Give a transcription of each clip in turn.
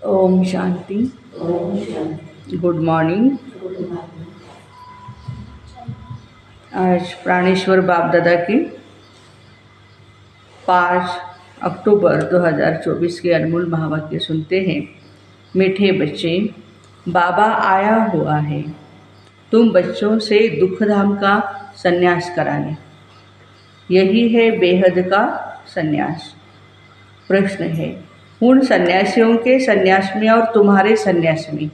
Om Shanti. Good morning. आज प्राणेश्वर बाप दादा की 5 अक्टूबर 2024 के अनमोल महावाक्य सुनते हैं। मीठे बच्चे, बाबा आया हुआ है तुम बच्चों से दुखधाम का संन्यास कराने। यही है बेहद का संन्यास। प्रश्न है, उन सन्यासियों के संन्यास में और तुम्हारे संन्यास में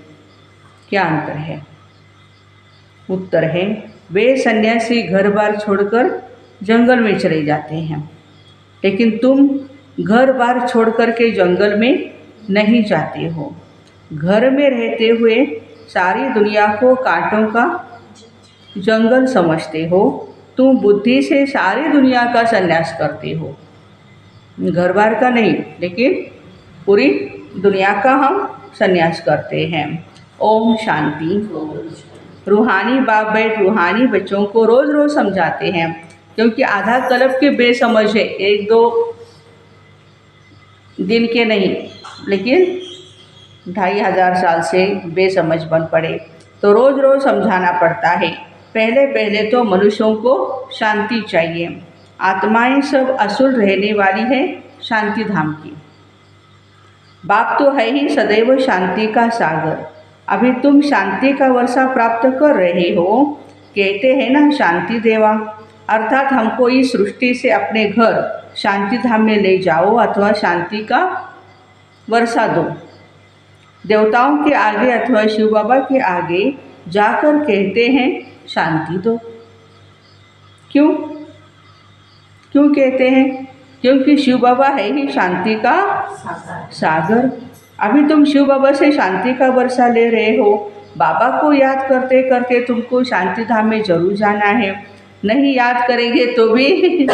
क्या अंतर है? उत्तर है, वे सन्यासी घर बार छोड़कर जंगल में चले जाते हैं, लेकिन तुम घर बार छोड़कर के जंगल में नहीं जाते हो। घर में रहते हुए सारी दुनिया को कांटों का जंगल समझते हो। तुम बुद्धि से सारी दुनिया का संन्यास करते हो, घर बार का नहीं, लेकिन पूरी दुनिया का हम संन्यास करते हैं। ओम शांति। रूहानी बाप बैठ रूहानी बच्चों को रोज़ रोज़ समझाते हैं, क्योंकि आधा कल्प के बेसमझ है, 1-2 दिन के नहीं, लेकिन 2500 साल से बेसमझ बन पड़े, तो रोज़ रोज़ समझाना पड़ता है। पहले तो मनुष्यों को शांति चाहिए। आत्माएं सब असुर रहने वाली है शांति धाम की। बाप तो है ही सदैव शांति का सागर। अभी तुम शांति का वर्षा प्राप्त कर रहे हो। कहते हैं ना, शांति देवा, अर्थात हमको इस सृष्टि से अपने घर शांति धाम में ले जाओ अथवा शांति का वर्षा दो। देवताओं के आगे अथवा शिव बाबा के आगे जाकर कहते हैं शांति दो। क्यों कहते हैं? क्योंकि शिव बाबा है ही शांति का सागर। अभी तुम शिव बाबा से शांति का वर्षा ले रहे हो। बाबा को याद करते करते तुमको शांति धाम में जरूर जाना है। नहीं याद करेंगे तो भी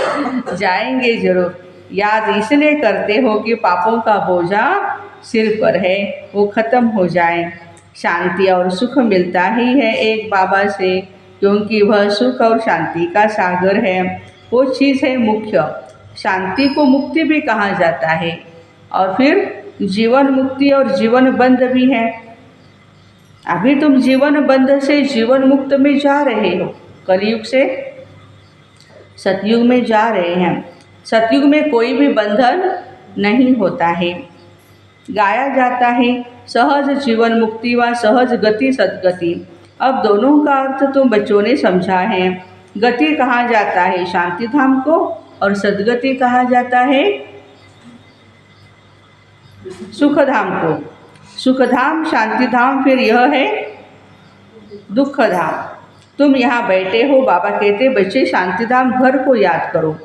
जाएंगे जरूर। याद इसलिए करते हो कि पापों का बोझा सिर पर है, वो ख़त्म हो जाए। शांति और सुख मिलता ही है एक बाबा से, क्योंकि वह सुख और शांति का सागर है। वो चीज़ है मुख्य। शांति को मुक्ति भी कहा जाता है, और फिर जीवन मुक्ति और जीवन बंध भी है। अभी तुम जीवन बंध से जीवन मुक्त में जा रहे हो, कलयुग से सतयुग में जा रहे हैं। सतयुग में कोई भी बंधन नहीं होता है। गाया जाता है सहज जीवन मुक्ति व सहज गति सद्गति। अब दोनों का अर्थ तुम बच्चों ने समझा है। गति कहा जाता है शांति धाम को, और सद्गति कहा जाता है सुख धाम को। सुख धाम, शांति धाम, फिर यह है दुख धाम। तुम यहाँ बैठे हो, बाबा कहते बच्चे शांति धाम घर को याद करो।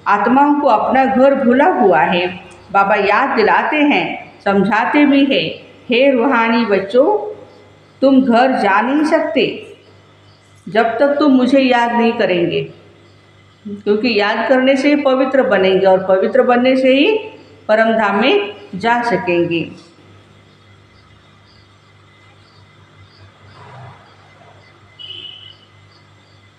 आत्माओं को अपना घर भूला हुआ है। बाबा याद दिलाते हैं, समझाते भी है। हे रूहानी बच्चों, तुम घर जा नहीं सकते जब तक तुम मुझे याद नहीं करेंगे, क्योंकि याद करने से ही पवित्र बनेंगे, और पवित्र बनने से ही परम धाम में जा सकेंगे।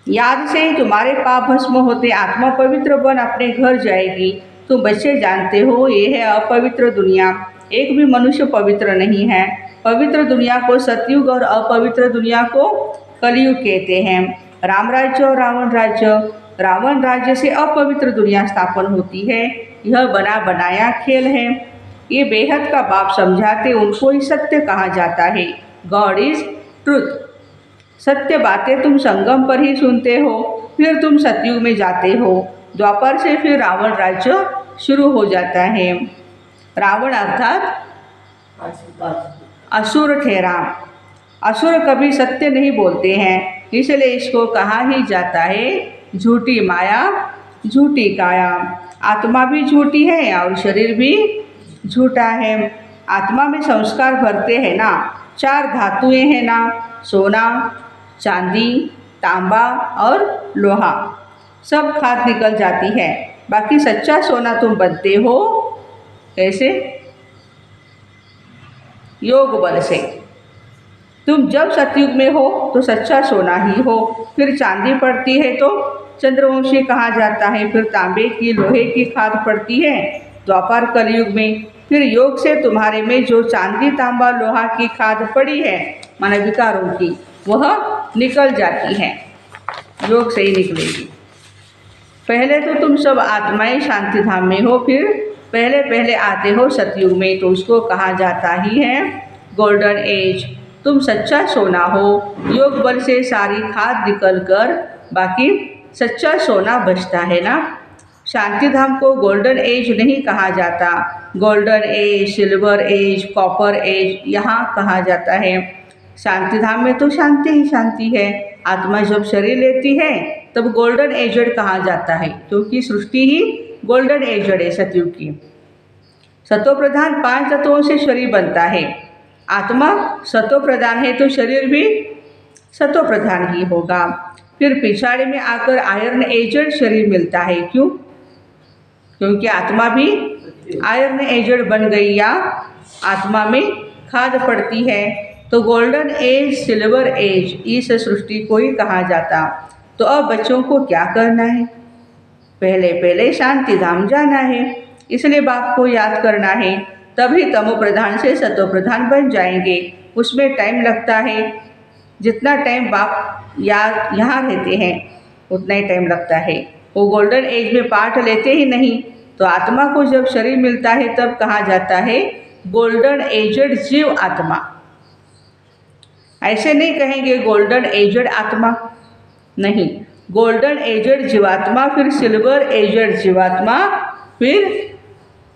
याद से ही तुम्हारे पाप भस्म होते, आत्मा पवित्र बन अपने घर जाएगी। तुम बच्चे जानते हो, ये है अपवित्र दुनिया। एक भी मनुष्य पवित्र नहीं है। पवित्र दुनिया को सतयुग और अपवित्र दुनिया को कलयुग कहते हैं। राम राज्य और रावण राज्य, रावण राज्य से अपवित्र दुनिया स्थापन होती है। यह बना बनाया खेल है। ये बेहद का बाप समझाते, उनको ही सत्य कहा जाता है। God is truth. सत्य बातें तुम संगम पर ही सुनते हो, फिर तुम सतयुग में जाते हो। द्वापर से फिर रावण राज्य शुरू हो जाता है। रावण अर्थात असुर ठहरा। असुर कभी सत्य नहीं बोलते हैं, इसलिए इसको कहा ही जाता है झूठी माया झूठी काया। आत्मा भी झूठी है और शरीर भी झूठा है। आत्मा में संस्कार भरते हैं ना, 4 धातुएं हैं ना, सोना, चांदी, तांबा और लोहा। सब खाद निकल जाती है। बाकी सच्चा सोना तुम बनते हो कैसे? योग बल से। तुम जब सतयुग में हो तो सच्चा सोना ही हो। फिर चांदी पड़ती है तो चंद्रवंशी कहा जाता है। फिर तांबे की लोहे की खाद पड़ती है द्वापर कलयुग में। फिर योग से तुम्हारे में जो चांदी तांबा लोहा की खाद पड़ी है माने विकारों की, वह निकल जाती है, योग से ही निकलेगी। पहले तो तुम सब आत्माएं शांति धाम में हो, फिर पहले पहले आते हो सतयुग में, तो उसको कहा जाता ही है गोल्डन एज। तुम सच्चा सोना हो, योग बल से सारी खाद निकल कर बाकी सच्चा सोना बचता है ना। शांति धाम को गोल्डन एज नहीं कहा जाता, golden age, silver age, copper age यहाँ कहा जाता है। शांति धाम में तो शांति ही शांति है। आत्मा जब शरीर लेती है तब गोल्डन एजड कहा जाता है, क्योंकि सृष्टि ही गोल्डन एजड है सतयुग की। सतो प्रधान 5 तत्वों से शरीर बनता है। आत्मा सतो प्रधान है तो शरीर भी सतो प्रधान ही होगा। फिर पिछाड़ी में आकर आयरन एजड शरीर मिलता है। क्यों? क्योंकि आत्मा भी आयरन एजड बन गई या आत्मा में खाद पड़ती है। तो गोल्डन एज, सिल्वर एज इस सृष्टि को ही कहा जाता। तो अब बच्चों को क्या करना है? पहले पहले शांति धाम जाना है, इसलिए बाप को याद करना है, तभी तमो प्रधान से सतो प्रधान बन जाएंगे। उसमें टाइम लगता है, जितना टाइम बाप याद यहाँ रहते हैं उतना ही टाइम लगता है। वो गोल्डन एज में पार्ट लेते ही नहीं, तो आत्मा को जब शरीर मिलता है तब कहा जाता है गोल्डन एजड जीव आत्मा। ऐसे नहीं कहेंगे गोल्डन एजड आत्मा, नहीं, गोल्डन एजड जीवात्मा, फिर सिल्वर एजड जीवात्मा, फिर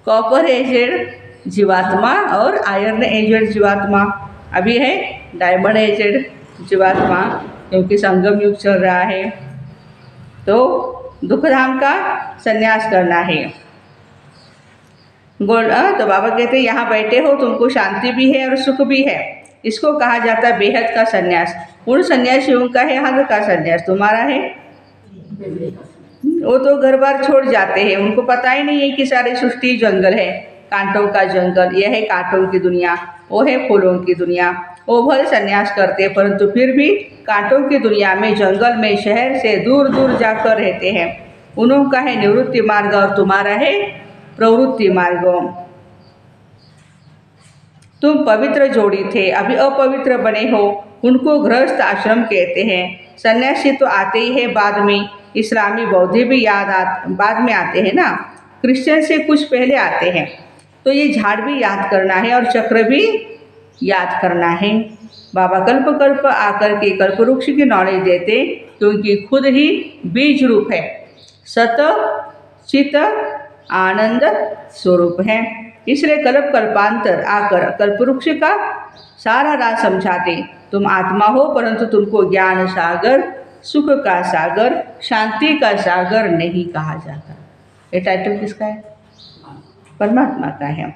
कॉपर एजड जीवात्मा और आयरन एजड जीवात्मा। अभी है डायमंड एजड जीवात्मा, क्योंकि संगम युग चल रहा है। तो दुखधाम का संन्यास करना है। तो बाबा कहते हैं यहाँ बैठे हो, तुमको शांति भी है और सुख भी है, इसको कहा जाता है बेहद का संन्यास। उन सन्यासियों का है हद का संन्यास, तुम्हारा है वो तो घर बार छोड़ जाते हैं, उनको पता ही नहीं है कि सारी सृष्टि जंगल है, कांटों का जंगल, यह है कांटों की दुनिया, वो है फूलों की दुनिया। वो भले संन्यास करते हैं परंतु फिर भी कांटों की दुनिया में, जंगल में, शहर से दूर दूर जाकर रहते हैं। उनका है निवृत्ति मार्ग और तुम्हारा है प्रवृत्ति मार्ग। तुम पवित्र जोड़ी थे, अभी अपवित्र बने हो, उनको गृहस्थ आश्रम कहते हैं। सन्यासी तो आते ही है बाद में, इस्लामी बौद्धि भी बाद में आते हैं ना, क्रिश्चियन से कुछ पहले आते हैं। तो ये झाड़ भी याद करना है और चक्र भी याद करना है। बाबा कल्प कल्प आकर के कल्प वृक्ष की नॉलेज देते, क्योंकि खुद ही बीज रूप है, सत चित आनंद स्वरूप है। इसलिए कल्प कल्पांतर आकर कल्प वृक्ष का सारा राज समझाते। तुम आत्मा हो परंतु तुमको ज्ञान सागर, सुख का सागर, शांति का सागर नहीं कहा जाता। ये टाइटल किसका है? परमात्मा का है।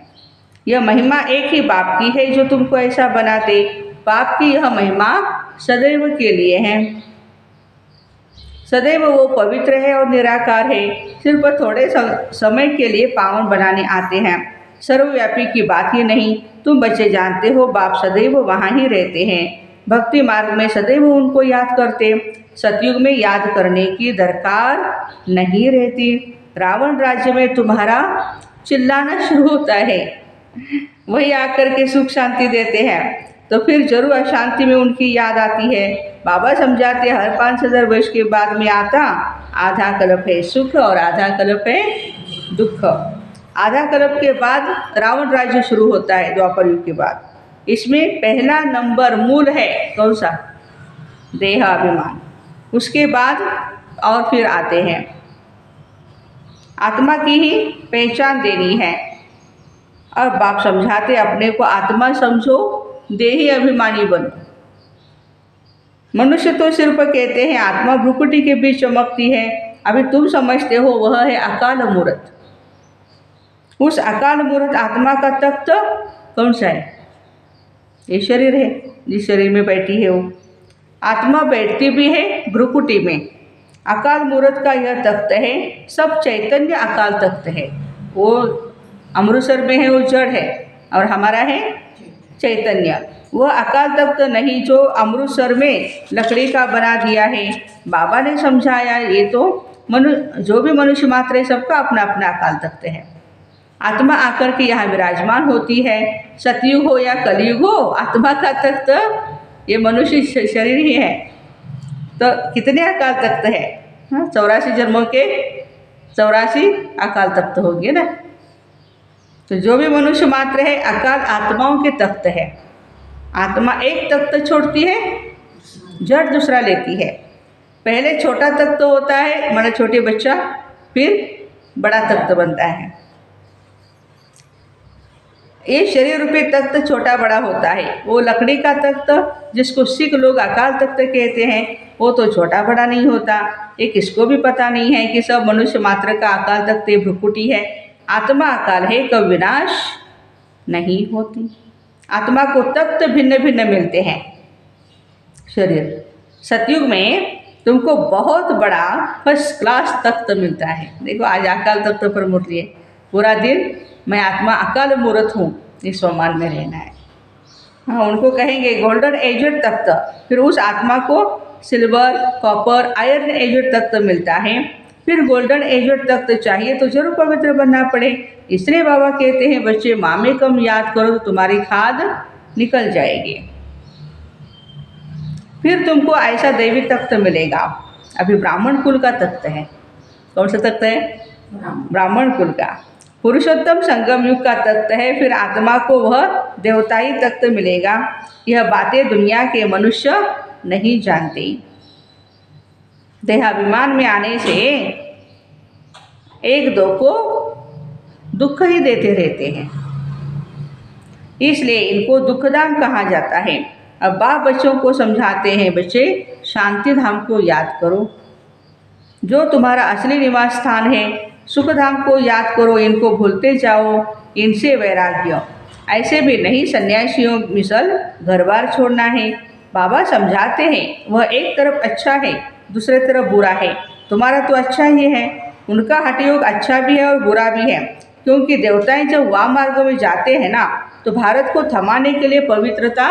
यह महिमा एक ही बाप की है जो तुमको ऐसा बनाते। बाप की यह महिमा सदैव के लिए है। सदैव वो पवित्र है और निराकार है, सिर्फ थोड़े समय के लिए पावन बनाने आते हैं। सर्वव्यापी की बात ही नहीं। तुम बच्चे जानते हो बाप सदैव वहाँ ही रहते हैं। भक्ति मार्ग में सदैव उनको याद करते। सतयुग में याद करने की दरकार नहीं रहती। रावण राज्य में तुम्हारा चिल्लाना शुरू होता है, वही आकर के सुख शांति देते हैं, तो फिर जरूर अशांति में उनकी याद आती है। बाबा समझाते हर 5000 वर्ष के बाद में आता आधा कल्प है सुख और आधा कल्प है दुख। आधा कल्प के बाद रावण राज्य शुरू होता है द्वापर युग के बाद। इसमें पहला नंबर मूल है कौन सा? देह अभिमान। उसके बाद और फिर आते हैं आत्मा की ही पहचान देनी है। और बाप समझाते अपने को आत्मा समझो, देही अभिमानी बनो। मनुष्य तो सिर्फ कहते हैं आत्मा भ्रुकुटी के बीच चमकती है, अभी तुम समझते हो वह है अकाल मूर्त। उस अकाल मूर्त आत्मा का तख्त कौन सा है? ये शरीर है, जिस शरीर में बैठी है वो आत्मा बैठती भी है भ्रुकुटी में। अकाल मूर्त का यह तख्त है, सब चैतन्य अकाल तख्त है। वो अमृतसर में है, वो जड़ है, और हमारा है चैतन्य। वह अकाल तख्त नहीं जो अमृतसर में लकड़ी का बना दिया है। बाबा ने समझाया ये तो जो भी मनुष्य मात्र है सबका अपना अपना अकाल तख्त है। आत्मा आकर के यहाँ विराजमान होती है। सतयुग हो या कलयुग हो, आत्मा का तख्त ये मनुष्य शरीर ही है। तो कितने अकाल तख्त है? 84 जन्मों के 84 अकाल तख्त हो गए ना। तो जो भी मनुष्य मात्र है अकाल आत्माओं के तख्त है। आत्मा एक तख्त छोड़ती है, जड़ दूसरा लेती है। पहले छोटा तख्त होता है, मतलब छोटे बच्चा, फिर बड़ा तख्त बनता है। ये शरीर रूपी तख्त छोटा बड़ा होता है। वो लकड़ी का तख्त जिसको सिख लोग अकाल तख्त कहते हैं, वो तो छोटा बड़ा नहीं होता। ये किसको भी पता नहीं है कि सब मनुष्य मात्र का अकाल तख्त भ्रुकुटी है। आत्मा अकाल है, कब विनाश नहीं होती। आत्मा को तख्त भिन्न भिन्न मिलते हैं। शरीर सतयुग में तुमको बहुत बड़ा फर्स्ट क्लास तख्त मिलता है। देखो आज अकाल तख्त पर मूर्ति है, पूरा दिन मैं आत्मा अकाल मूर्त हूँ, इस सम्मान में रहना है। हाँ, उनको कहेंगे गोल्डन एजेड तख्त। फिर उस आत्मा को सिल्वर, कॉपर, आयरन एजेड तख्त मिलता है। फिर गोल्डन एजेड तख्त चाहिए तो जरूर पवित्र बनना पड़े। इसलिए बाबा कहते हैं बच्चे माँ में कम याद करो तो तुम्हारी खाद निकल जाएगी। फिर तुमको ऐसा दैवी तख्त मिलेगा। अभी ब्राह्मण कुल का तख्त है। कौन सा तख्त है? ब्राह्मण कुल का। पुरुषोत्तम संगम युग का तख्त है। फिर आत्मा को वह देवताई तख्त मिलेगा। यह बातें दुनिया के मनुष्य नहीं जानते। देहाभिमान में आने से एक दो को दुख ही देते रहते हैं, इसलिए इनको दुखधाम कहा जाता है। अब बाप बच्चों को समझाते हैं, बच्चे शांति धाम को याद करो, जो तुम्हारा असली निवास स्थान है। सुख धाम को याद करो, इनको भूलते जाओ, इनसे वैराग्य। ऐसे भी नहीं सन्यासियों मिसल घर बार छोड़ना है। बाबा समझाते हैं वह एक तरफ अच्छा है, दूसरे तरफ बुरा है। तुम्हारा तो अच्छा ही है, उनका हठयोग अच्छा भी है और बुरा भी है। क्योंकि देवताएं जब वाम मार्ग में जाते हैं ना, तो भारत को थमाने के लिए पवित्रता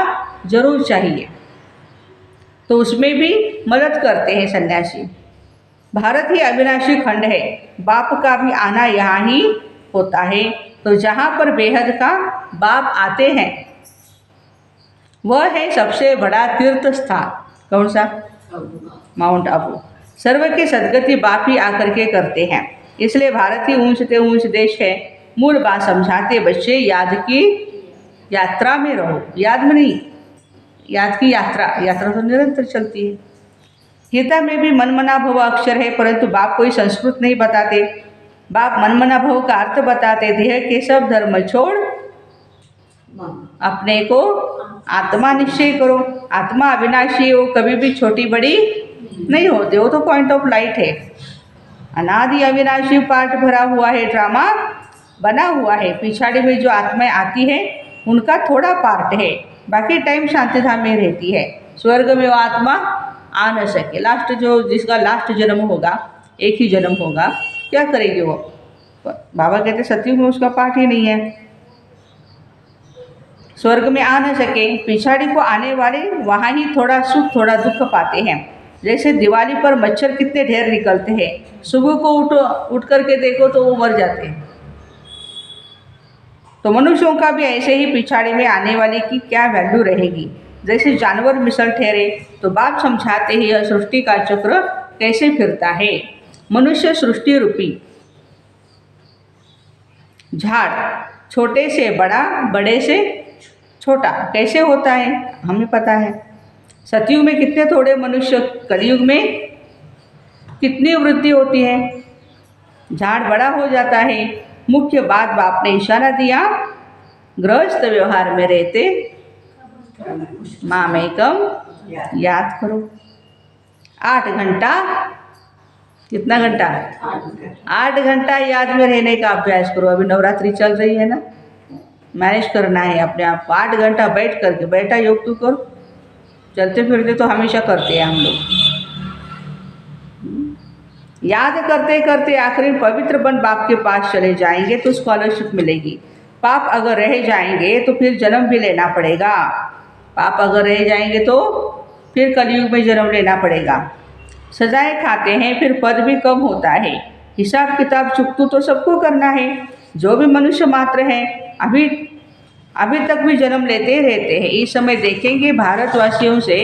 जरूर चाहिए, तो उसमें भी मदद करते हैं सन्यासी। भारत ही अविनाशी खंड है, बाप का भी आना यहाँ ही होता है। तो जहाँ पर बेहद का बाप आते हैं वह है सबसे बड़ा तीर्थ स्थान। कौन सा? माउंट आबू। सर्व की सदगति बाप ही आकर के करते हैं। इसलिए भारत ही ऊंच से ऊंच देश है। मूल बात समझाते बच्चे, याद की यात्रा में रहो। याद में नहीं, याद की यात्रा। यात्रा तो निरंतर चलती है। गीता में भी मनमना भव अक्षर है, परंतु बाप कोई संस्कृत नहीं बताते। बाप मनमना भव का अर्थ बताते, देह के सब धर्म छोड़ अपने को आत्मा निश्चय करो। आत्मा अविनाशी है, वो कभी भी छोटी बड़ी नहीं होते, वो तो पॉइंट ऑफ लाइट है। अनादि अविनाशी पार्ट भरा हुआ है, ड्रामा बना हुआ है। पिछाड़ी में जो आत्माएं आती है उनका थोड़ा पार्ट है, बाकी टाइम शांति धाम में रहती है। स्वर्ग में वो आत्मा आ न सके। लास्ट जो जिसका लास्ट जन्म होगा, एक ही जन्म होगा, क्या करेगी वो? बाबा कहते सतयुग में उसका पार्ट ही नहीं है, स्वर्ग में आ न सके। पिछाड़ी को आने वाले वहाँ ही थोड़ा सुख थोड़ा दुख पाते हैं। जैसे दिवाली पर मच्छर कितने ढेर निकलते हैं, सुबह को उठ करके देखो तो वो मर जाते हैं। तो मनुष्यों का भी ऐसे ही पिछाड़ी में आने वाले की क्या वैल्यू रहेगी। जैसे जानवर मिसल ठहरे, तो बाप समझाते ही यह सृष्टि का चक्र कैसे फिरता है। मनुष्य सृष्टि रूपी झाड़, छोटे से बड़ा, बड़े से छोटा कैसे होता है हमें पता है। सतयुग में कितने थोड़े मनुष्य, कलयुग में कितनी वृद्धि होती है, झाड़ बड़ा हो जाता है। मुख्य बात बाप ने इशारा दिया, गृहस्थ व्यवहार में रहते माँ में कम याद करो। 8 घंटा, कितना घंटा? 8 घंटा याद में रहने का अभ्यास करो। अभी नवरात्रि चल रही है ना, मैनेज करना है अपने आप को। 8 घंटा बैठ करके, बैठा योग तो करो। चलते फिरते तो हमेशा करते हैं हम लोग। याद करते करते आखिर पवित्र बन बाप के पास चले जाएंगे तो स्कॉलरशिप मिलेगी। पाप अगर रह जाएंगे तो फिर जन्म भी लेना पड़ेगा। पाप अगर रह जाएंगे तो फिर कलयुग में जन्म लेना पड़ेगा। सजाएं खाते हैं, फिर पद भी कम होता है। हिसाब किताब चुकतू तो सबको करना है। जो भी मनुष्य मात्र हैं अभी अभी तक भी जन्म लेते ही रहते हैं। इस समय देखेंगे भारतवासियों से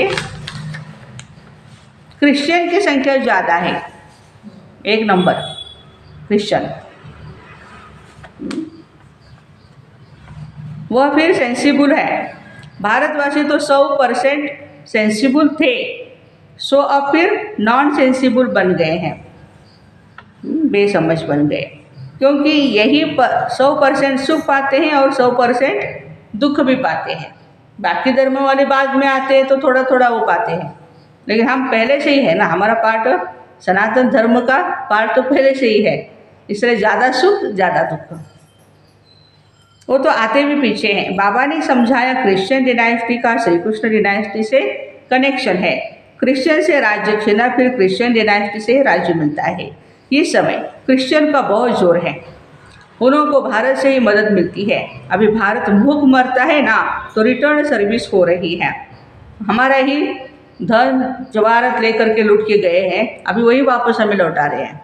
क्रिश्चियन की संख्या ज़्यादा है, 1 नंबर क्रिश्चियन। वह फिर सेंसिबल है। भारतवासी तो 100% सेंसिबल थे, सो अब फिर नॉन सेंसिबल बन गए हैं, बेसमझ बन गए, क्योंकि यही 100% सुख पाते हैं और 100% दुख भी पाते हैं। बाकी धर्म वाले बाद में आते हैं तो थोड़ा थोड़ा वो पाते हैं, लेकिन हम पहले से ही है ना, हमारा पार्ट सनातन धर्म का पार्ट तो पहले से ही है, इसलिए ज़्यादा सुख ज़्यादा दुख। वो तो आते भी पीछे हैं। बाबा ने समझाया क्रिश्चियन डिनाइस्टी का श्री कृष्ण डिनाइस्टी से कनेक्शन है। क्रिश्चियन से राज्य छीना, फिर क्रिश्चियन डिनाइस्टी से राज्य मिलता है। इस समय क्रिश्चियन का बहुत जोर है, उनको भारत से ही मदद मिलती है। अभी भारत भूख मरता है ना, तो रिटर्न सर्विस हो रही है। हमारा ही धन जवाहरत लेकर के लूट के गए हैं, अभी वही वापस हमें लौटा रहे हैं।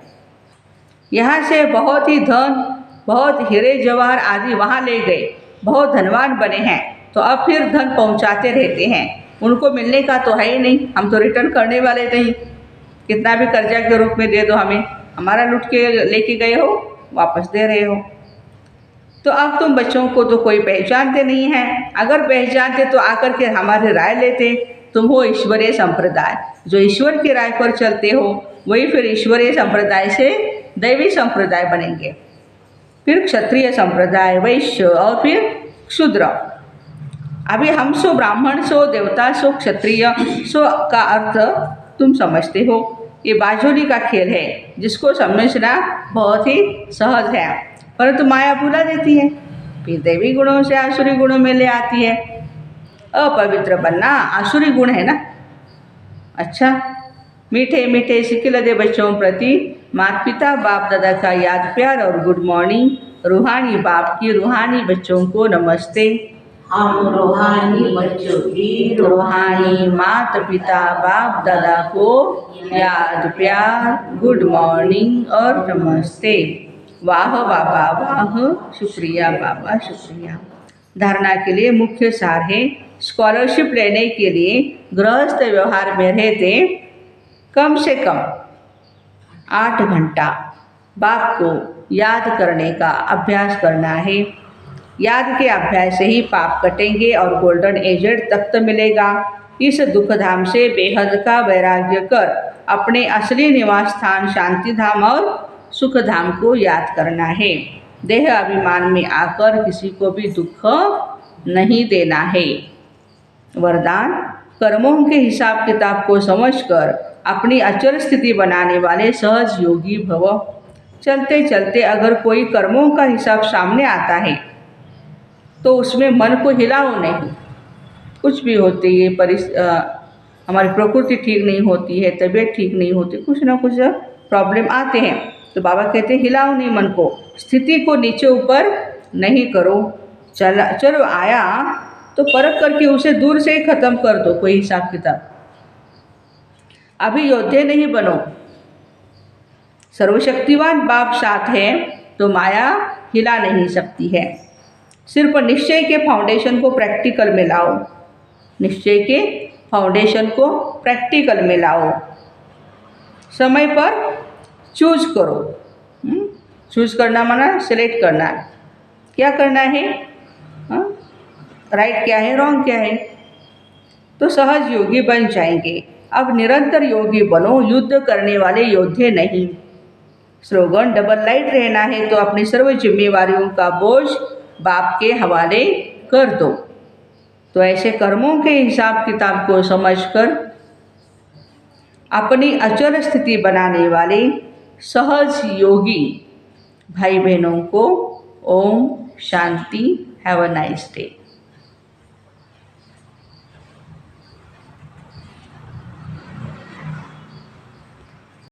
यहाँ से बहुत ही धन, बहुत हीरे जवाहर आदि वहाँ ले गए, बहुत धनवान बने हैं, तो अब फिर धन पहुँचाते रहते हैं। उनको मिलने का तो है ही नहीं, हम तो रिटर्न करने वाले नहीं। कितना भी कर्जा के रूप में दे दो हमें, हमारा लूट के लेके गए हो, वापस दे रहे हो। तो अब तुम बच्चों को तो कोई पहचानते नहीं हैं, अगर पहचानते तो आकर के हमारी राय लेते। तुम हो ईश्वरीय संप्रदाय, जो ईश्वर की राय पर चलते हो वही फिर ईश्वरीय संप्रदाय से दैवी संप्रदाय बनेंगे, फिर क्षत्रिय संप्रदाय, वैश्य और फिर शूद्र। अभी हम सो ब्राह्मण, सो देवता, सो क्षत्रिय, सो का अर्थ तुम समझते हो। ये बाजोली का खेल है, जिसको समझना बहुत ही सहज है, परंतु माया भुला देती है, फिर दैवी गुणों से आसुरी गुणों में ले आती है। अपवित्र बनना आसुरी गुण है ना। अच्छा, मीठे मीठे सिखिलदे बच्चों प्रति माता पिता बाप दादा का याद प्यार और गुड मॉर्निंग। रूहानी बाप की रूहानी बच्चों को नमस्ते। हम रूहानी बच्चों की रूहानी माता पिता बाप दादा को याद प्यार, गुड मॉर्निंग और नमस्ते। वाह बाबा वाह, शुक्रिया बाबा शुक्रिया। धारणा के लिए मुख्य सार है, स्कॉलरशिप लेने के लिए गृहस्थ व्यवहार में रहते कम से कम 8 घंटा बाप को याद करने का अभ्यास करना है। याद के अभ्यास से ही पाप कटेंगे और गोल्डन एजेड तख्त मिलेगा। इस दुखधाम से बेहद का वैराग्य कर अपने असली निवास स्थान शांति धाम और सुख धाम को याद करना है। देह अभिमान में आकर किसी को भी दुख नहीं देना है। वरदान, कर्मों के हिसाब किताब को समझकर अपनी अचल स्थिति बनाने वाले सहज योगी भव। चलते चलते अगर कोई कर्मों का हिसाब सामने आता है तो उसमें मन को हिलाओ नहीं। कुछ भी होती है, हमारी प्रकृति ठीक नहीं होती है, तबीयत ठीक नहीं होती, कुछ ना कुछ प्रॉब्लम आते हैं, तो बाबा कहते हैं हिलाओ नहीं मन को, स्थिति को नीचे ऊपर नहीं करो। चलो आया तो परख करके उसे दूर से ही ख़त्म कर दो, कोई हिसाब किताब। अभी योद्धे नहीं बनो। सर्वशक्तिवान बाप साथ है तो माया हिला नहीं सकती है। सिर्फ निश्चय के फाउंडेशन को प्रैक्टिकल में लाओ, निश्चय के फाउंडेशन को प्रैक्टिकल में लाओ। समय पर चूज करो। चूज करना माना सिलेक्ट करना, क्या करना है, राइट क्या है, रॉन्ग क्या है, तो सहज योगी बन जाएंगे। अब निरंतर योगी बनो, युद्ध करने वाले योद्धे नहीं। स्लोगन, डबल लाइट रहना है तो अपनी सर्व जिम्मेवारियों का बोझ बाप के हवाले कर दो। तो ऐसे कर्मों के हिसाब किताब को समझकर अपनी अचल स्थिति बनाने वाले सहज योगी भाई बहनों को ओम शांति। Have a nice day.